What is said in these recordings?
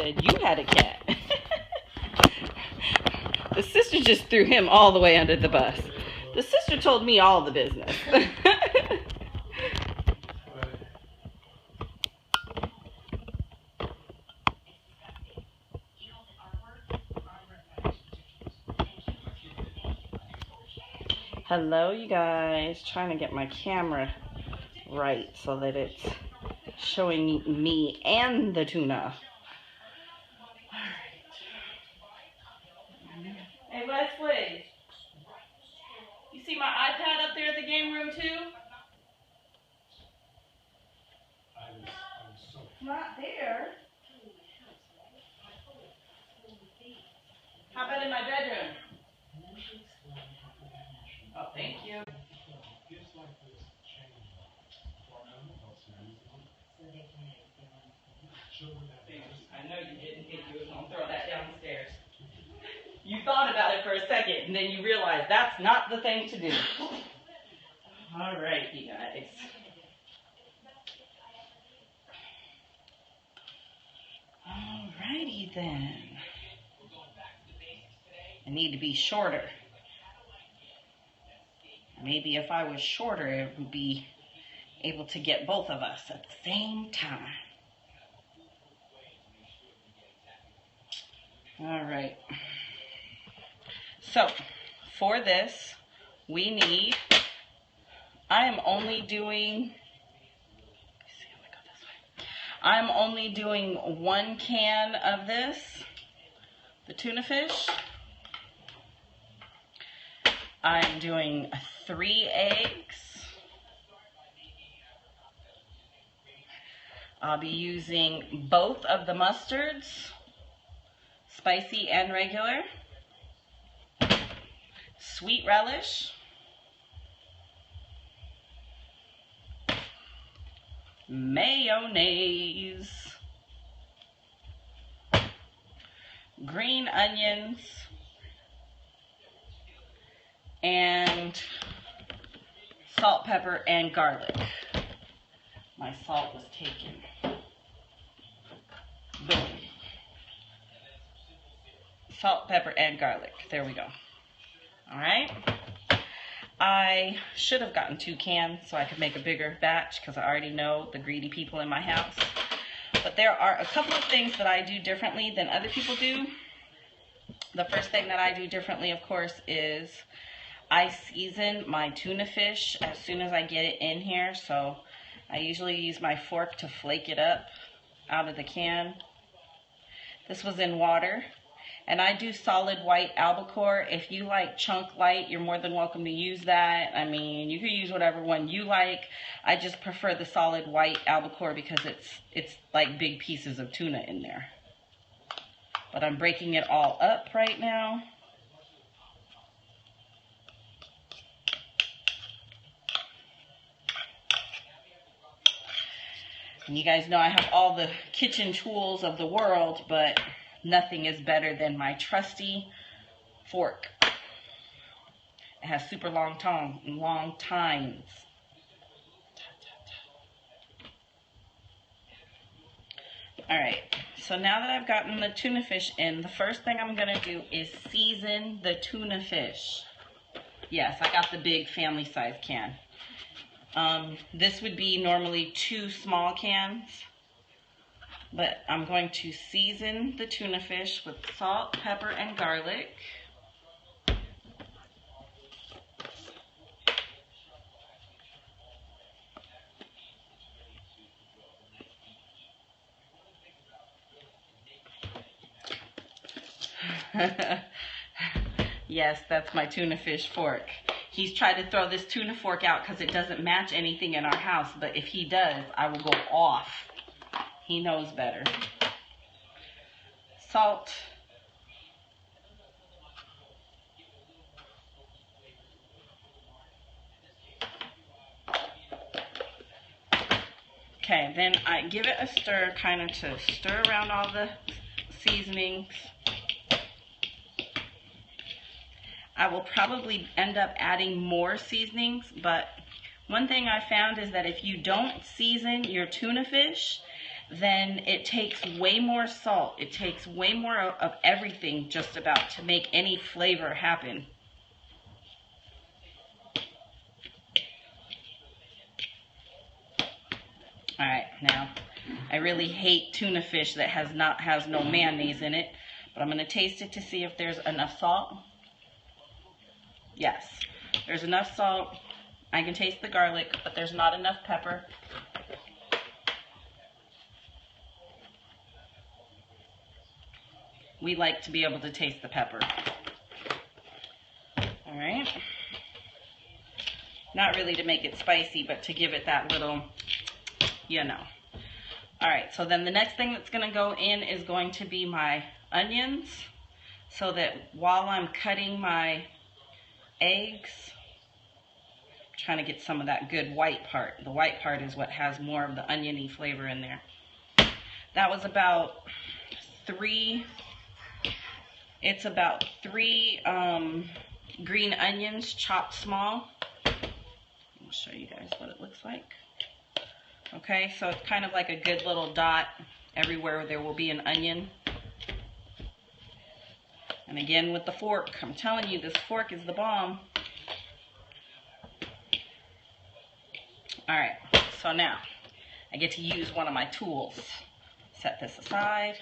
said you had a cat. The sister just threw him all the way under the bus. The sister told me all the business. Hello, you guys. Trying to get my camera right so that it's showing me and the tuna. Hey, Leslie. You see my iPad up there at the game room, too? It's not there. How about in my bedroom? Oh, thank you. I know you didn't think you were going to throw that downstairs. You thought about it for a second, and then you realized that's not the thing to do. All right, you guys. All righty then. I need to be shorter. Maybe if I was shorter, it would be able to get both of us at the same time. All right. So, for this, we need, I'm only doing 1 can of this, the tuna fish. I'm doing 3 eggs. I'll be using both of the mustards, spicy and regular, sweet relish, mayonnaise, green onions, and salt, pepper, and garlic. My salt was taken. Boom. Salt, pepper, and garlic. There we go. All right. I should have gotten 2 cans so I could make a bigger batch because I already know the greedy people in my house. But there are a couple of things that I do differently than other people do. The first thing that I do differently, of course, is I season my tuna fish as soon as I get it in here. So I usually use my fork to flake it up out of the can. This was in water. And I do solid white albacore. If you like chunk light, you're more than welcome to use that. I mean, you can use whatever one you like. I just prefer the solid white albacore because it's like big pieces of tuna in there. But I'm breaking it all up right now. And you guys know I have all the kitchen tools of the world, but nothing is better than my trusty fork. It has super long tines. All right, so now that I've gotten the tuna fish in, the first thing I'm gonna do is season the tuna fish. Yes, I got the big family size can. This would be normally 2 small cans. But I'm going to season the tuna fish with salt, pepper, and garlic. Yes, that's my tuna fish fork. He's tried to throw this tuna fork out because it doesn't match anything in our house. But if he does, I will go off. He knows better. Salt. Okay, then I give it a stir, kind of to stir around all the seasonings. I will probably end up adding more seasonings, but one thing I found is that if you don't season your tuna fish, then it takes way more salt. It takes way more of everything just about to make any flavor happen. All right, now I really hate tuna fish that has no mayonnaise in it, but I'm going to taste it to see if there's enough salt. Yes, there's enough salt. I can taste the garlic, but there's not enough pepper. We like to be able to taste the pepper. All right. Not really to make it spicy, but to give it that little, you know. All right, so then the next thing that's going to go in is going to be my onions, so that while I'm cutting my eggs, I'm trying to get some of that good white part. The white part is what has more of the oniony flavor in there. That was about three green onions chopped small. I'll show you guys what it looks like. Okay, so it's kind of like a good little dot everywhere there will be an onion. And again with the fork, I'm telling you, this fork is the bomb. All right, so now I get to use one of my tools. Set this aside.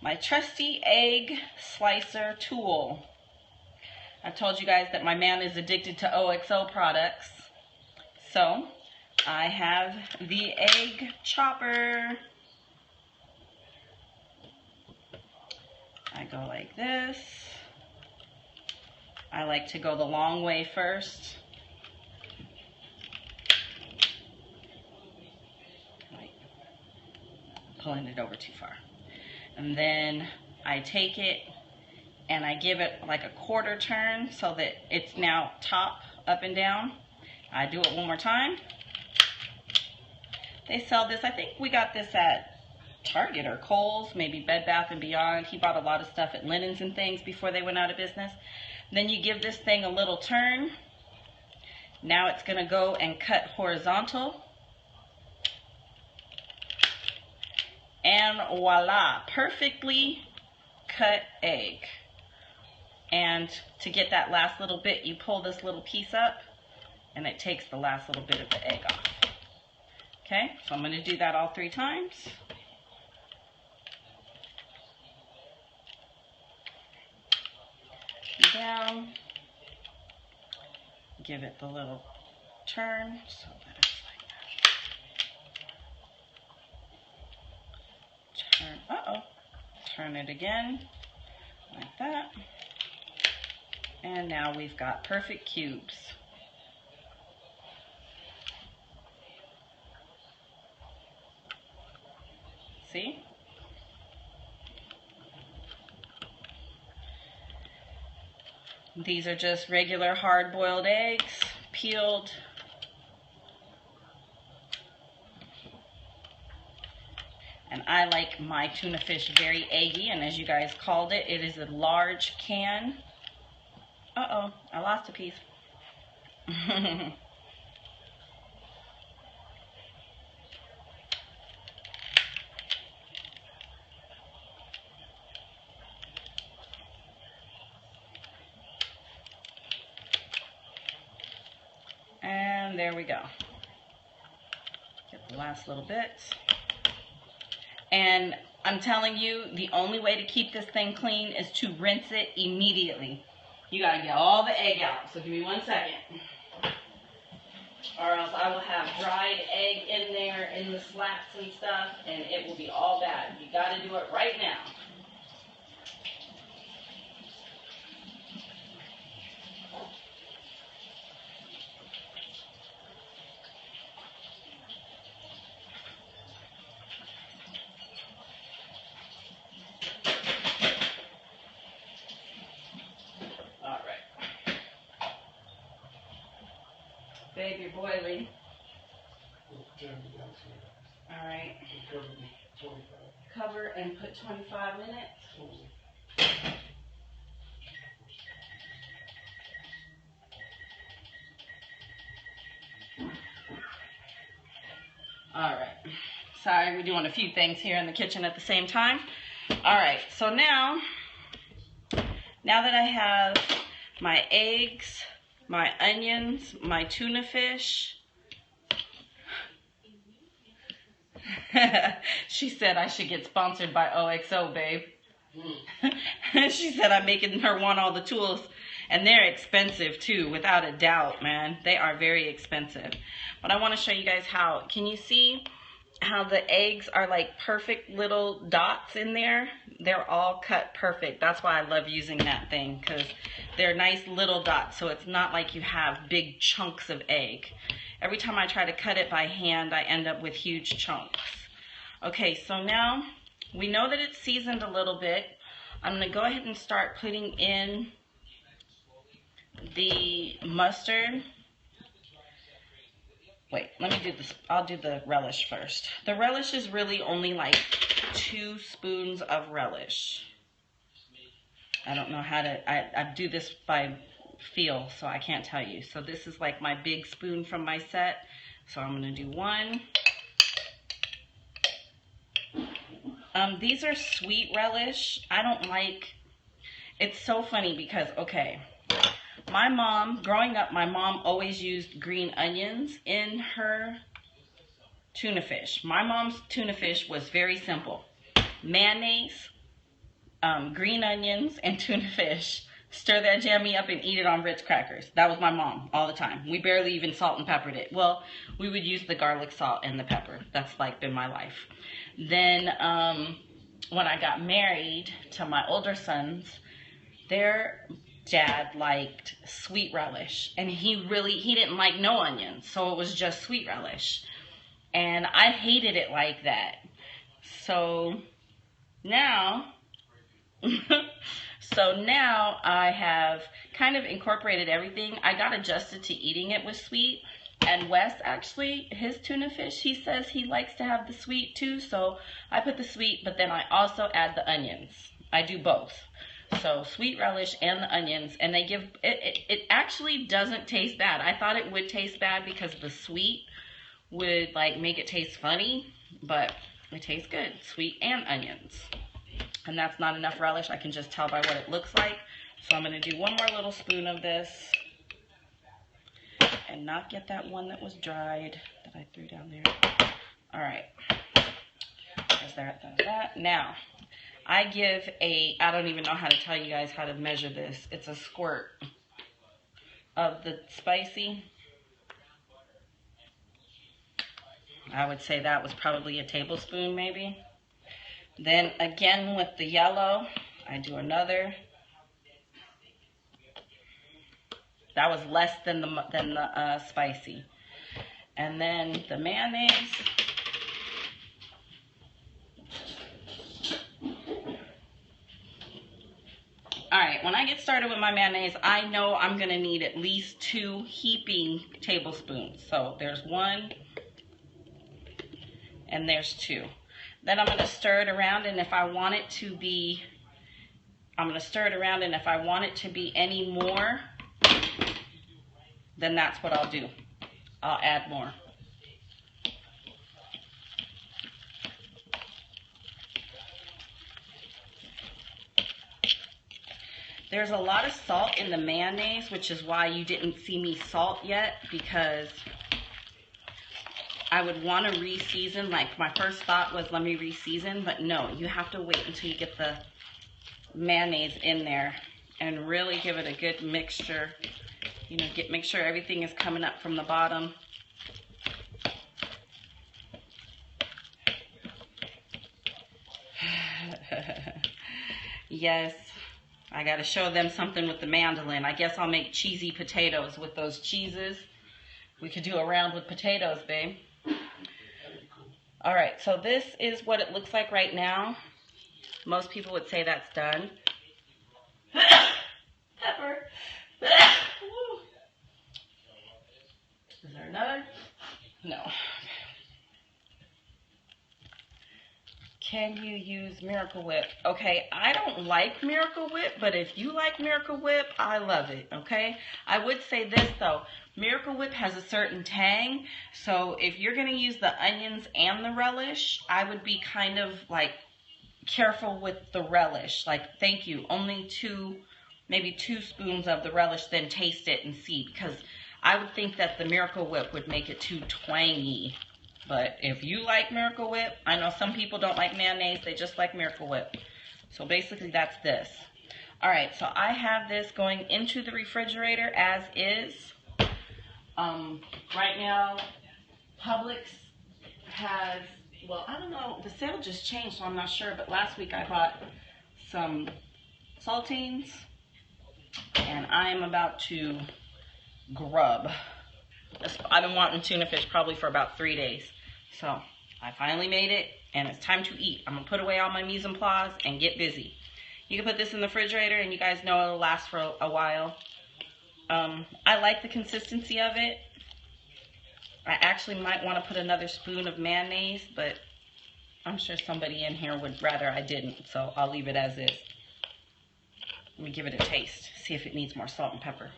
My trusty egg slicer tool. I told you guys that my man is addicted to OXO products. So I have the egg chopper. I go like this. I like to go the long way first. Wait, pulling it over too far. And then I take it and I give it like a quarter turn so that it's now top, up and down. I do it one more time. They sell this, I think we got this at Target or Kohl's, maybe Bed Bath & Beyond. He bought a lot of stuff at Linens and things before they went out of business. Then you give this thing a little turn. Now it's going to go and cut horizontal. And voila, perfectly cut egg. And to get that last little bit, you pull this little piece up and it takes the last little bit of the egg off. Okay, so I'm going to do that all 3 times. Down. Give it the little turn so that it's like that. Turn, turn it again, like that. And now we've got perfect cubes. See? These are just regular hard-boiled eggs, peeled. And I like my tuna fish very eggy, and as you guys called it, it is a large can. Uh-oh, I lost a piece. And there we go. Get the last little bits. And I'm telling you, the only way to keep this thing clean is to rinse it immediately. You gotta get all the egg out. So give me 1 second. Or else I will have dried egg in there, in the slats and stuff, and it will be all bad. You gotta do it right now. Babe, you're boiling. All right. Cover and put 25 minutes. All right. Sorry, we're doing a few things here in the kitchen at the same time. All right, so now that I have my eggs, my onions, my tuna fish. She said I should get sponsored by OXO, babe. She said I'm making her want all the tools. And they're expensive too, without a doubt, man. They are very expensive. But I want to show you guys how. Can you see how the eggs are like perfect little dots in there? They're all cut perfect. That's why I love using that thing, because they're nice little dots. So it's not like you have big chunks of egg. Every time I try to cut it by hand, I end up with huge chunks. Okay, so now we know that it's seasoned a little bit. I'm going to go ahead and start putting in the mustard. Wait, let me do this. I'll do the relish first. The relish is really only like 2 spoons of relish. I don't know how to, I do this by feel, so I can't tell you. So this is like my big spoon from my set. So I'm going to do 1. These are sweet relish. I don't like, it's so funny because, okay, my mom, growing up, my mom always used green onions in her tuna fish. My mom's tuna fish was very simple. Mayonnaise, green onions, and tuna fish. Stir that jammy up and eat it on Ritz crackers. That was my mom all the time. We barely even salt and peppered it. Well, we would use the garlic salt and the pepper. That's like been my life. Then when I got married to my older sons, their dad liked sweet relish, and he didn't like no onions, so it was just sweet relish, and I hated it like that. So now I have kind of incorporated everything. I got adjusted to eating it with sweet, and Wes, actually, his tuna fish, he says he likes to have the sweet too, so I put the sweet, but then I also add the onions. I do both. So sweet relish and the onions, and they give it actually doesn't taste bad. I thought it would taste bad because the sweet would like make it taste funny, but it tastes good. Sweet and onions. And that's not enough relish. I can just tell by what it looks like. So I'm going to do 1 more little spoon of this and not get that one that was dried that I threw down there. All right. There's that. Now, I give I don't even know how to tell you guys how to measure this. It's a squirt of the spicy. I would say that was probably a tablespoon maybe. Then again with the yellow, I do another. That was less than the spicy. And then the mayonnaise. Alright, when I get started with my mayonnaise, I know I'm going to need at least 2 heaping tablespoons. So there's 1 and there's 2. Then I'm going to stir it around, and if I want it to be, any more, then that's what I'll do. I'll add more. There's a lot of salt in the mayonnaise, which is why you didn't see me salt yet, because I would want to re-season. Like, my first thought was, let me re-season, but no, you have to wait until you get the mayonnaise in there and really give it a good mixture. You know, make sure everything is coming up from the bottom. Yes. I got to show them something with the mandolin. I guess I'll make cheesy potatoes with those cheeses. We could do a round with potatoes, babe. All right, so this is what it looks like right now. Most people would say that's done. Pepper. Is there another? No. Can you use Miracle Whip? Okay, I don't like Miracle Whip, but if you like Miracle Whip, I love it, okay? I would say this, though. Miracle Whip has a certain tang, so if you're going to use the onions and the relish, I would be kind of, like, careful with the relish. Like, thank you, only maybe 2 spoons of the relish, then taste it and see, because I would think that the Miracle Whip would make it too twangy. But if you like Miracle Whip, I know some people don't like mayonnaise, they just like Miracle Whip. So basically that's this. All right, so I have this going into the refrigerator as is. Right now, Publix has, well, I don't know, the sale just changed, so I'm not sure, but last week I bought some saltines, and I'm about to grub. I've been wanting tuna fish probably for about 3 days. So I finally made it, and it's time to eat. I'm going to put away all my mise en place and get busy. You can put this in the refrigerator, and you guys know it'll last for a while. I like the consistency of it. I actually might want to put another spoon of mayonnaise, but I'm sure somebody in here would rather I didn't, so I'll leave it as is. Let me give it a taste, see if it needs more salt and pepper.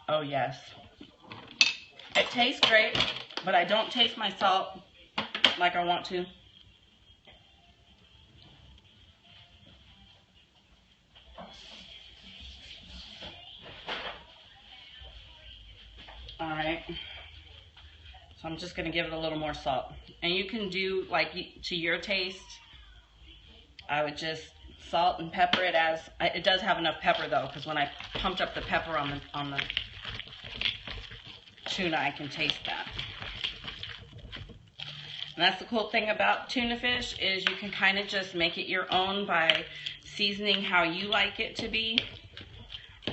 Oh, yes. It tastes great, but I don't taste my salt like I want to. All right. So I'm just going to give it a little more salt. And you can do, like, to your taste. I would just salt and pepper it as, it does have enough pepper, though, because when I pumped up the pepper on the tuna, I can taste that. And that's the cool thing about tuna fish, is you can kind of just make it your own by seasoning how you like it to be.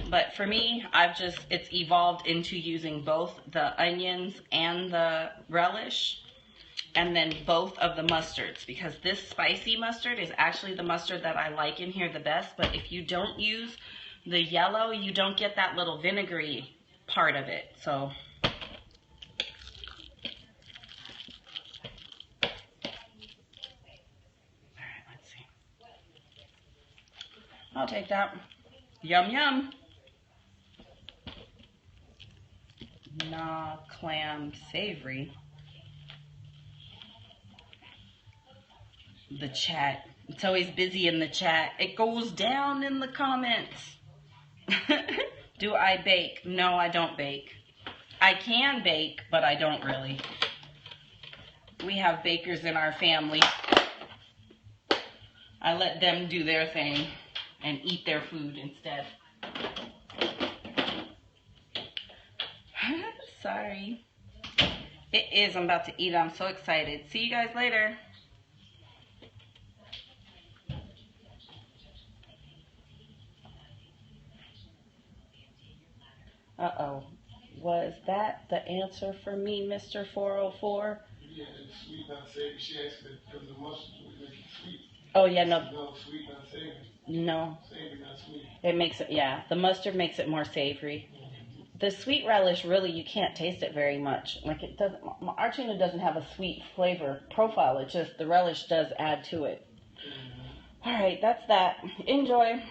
But for me, it's evolved into using both the onions and the relish, and then both of the mustards, because this spicy mustard is actually the mustard that I like in here the best. But if you don't use the yellow, you don't get that little vinegary part of it. So I'll take that. Yum, yum. Nah, clam savory. The chat. It's always busy in the chat. It goes down in the comments. Do I bake? No, I don't bake. I can bake, but I don't really. We have bakers in our family. I let them do their thing and eat their food instead. Sorry. It is. I'm about to eat. I'm so excited. See you guys later. Uh-oh. Was that the answer for me, Mr. 404? Yeah, it's sweet, not savory. She asked it because the mustard would make it sweet. Oh, yeah, no. No, sweet, not savory. No. Savory, not sweet. It makes it, yeah. The mustard makes it more savory. The sweet relish, really, you can't taste it very much. Like, it doesn't, our tuna doesn't have a sweet flavor profile. It's just the relish does add to it. All right, that's that. Enjoy.